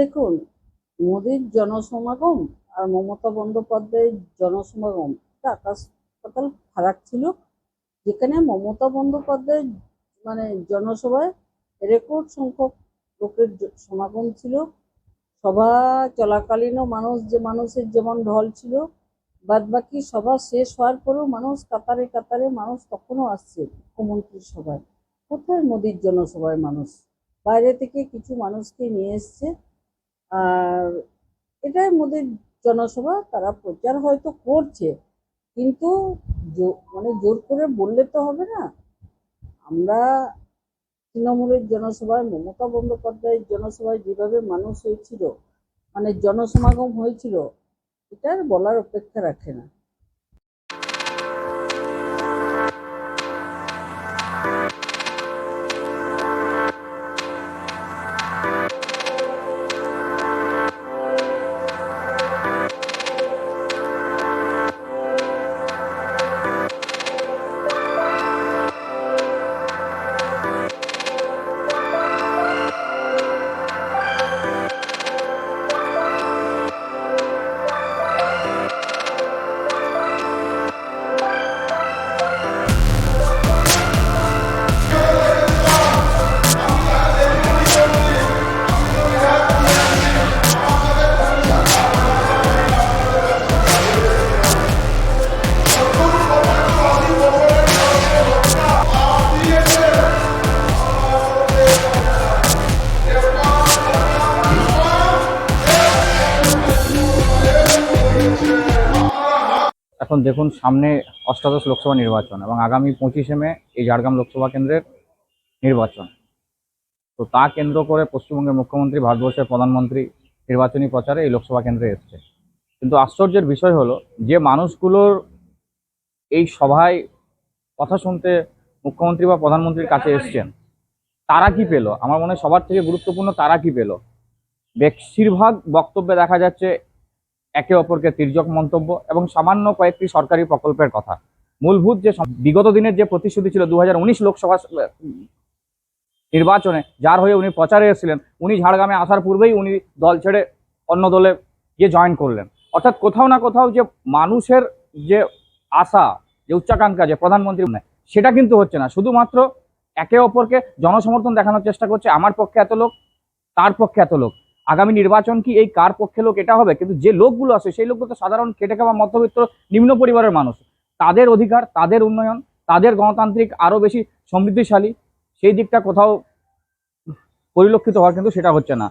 দেখুন, মোদির জনসমাগম আর মমতা বন্দ্যোপাধ্যায়ের জনসমাগম এটা আকাশ পাতাল ফারাক ছিল। যেখানে মমতা বন্দ্যোপাধ্যায় মানে জনসভায় রেকর্ড সংখ্যক লোকের সমাগম ছিল। সভা চলাকালীনও মানুষের যেমন ঢল ছিল, বাদ বাকি সভা শেষ হওয়ার পরেও মানুষ কাতারে কাতারে মানুষ তখনও আসছে মুখ্যমন্ত্রীর সভায়। কোথায় মোদির জনসভায় মানুষ? বাইরে থেকে কিছু মানুষকে নিয়ে এসছে। আর এটাই মোদির জনসভা, তারা প্রচার হয়তো করছে, কিন্তু মানে জোর করে বললে তো হবে না। আমরা তৃণমূলের জনসভায়, মমতা বন্দ্যোপাধ্যায়ের জনসভায় যেভাবে মানুষ হয়েছিল, মানে জনসমাগম হয়েছিল, এটার বলার অপেক্ষা রাখে না। এখন দেখুন, সামনে অষ্টাদশ লোকসভা নির্বাচন এবং আগামী 25শে মে এই ঝাড়গ্রাম লোকসভা কেন্দ্রের নির্বাচন। তো তা কেন্দ্র করে পশ্চিমবঙ্গের মুখ্যমন্ত্রী, ভারতবর্ষের প্রধানমন্ত্রী নির্বাচনী প্রচারে এই লোকসভা কেন্দ্রে এসছে। কিন্তু আশ্চর্যের বিষয় হলো, যে মানুষগুলোর এই সভায় কথা শুনতে মুখ্যমন্ত্রী বা প্রধানমন্ত্রীর কাছে এসছেন, তারা কি পেল? আমার মনে হয় সবার থেকে গুরুত্বপূর্ণ তারা কি পেল। বেশিরভাগ বক্তব্যে দেখা যাচ্ছে একে অপরকে তির্যক মন্তব্য এবং সামান্য কয়েকটি সরকারি প্রকল্পের কথা। মূলভূত যে বিগত দিনের যে প্রতিশ্রুতি ছিল 2019 লোকসভা নির্বাচনে, যার হয়ে উনি প্রচারে এসেছিলেন, উনি ঝাড়গ্রামে আসার পূর্বেই উনি দল ছেড়ে অন্য দলে গিয়ে জয়েন করলেন। অর্থাৎ কোথাও না কোথাও যে মানুষের যে আশা, যে উচ্চাকাঙ্ক্ষা, যে প্রধানমন্ত্রী, সেটা কিন্তু হচ্ছে না। শুধুমাত্র একে অপরকে জনসমর্থন দেখানোর চেষ্টা করছে, আমার পক্ষে এত লোক, তার পক্ষে এত লোক। আগামী নির্বাচন কি এই কার পক্ষে লোক এটা হবে? কিন্তু যে লোকগুলো আছে সেই লোকগুলো তো সাধারণ খেটে খাওয়া মধ্যবিত্ত নিম্ন পরিবারের মানুষ। তাদের অধিকার, তাদের উন্নয়ন, তাদের গণতান্ত্রিক আরো বেশি সমৃদ্ধিশালী, সেই দিকটা কোথাও পরিলক্ষিত হওয়ার কিন্তু সেটা হচ্ছে না।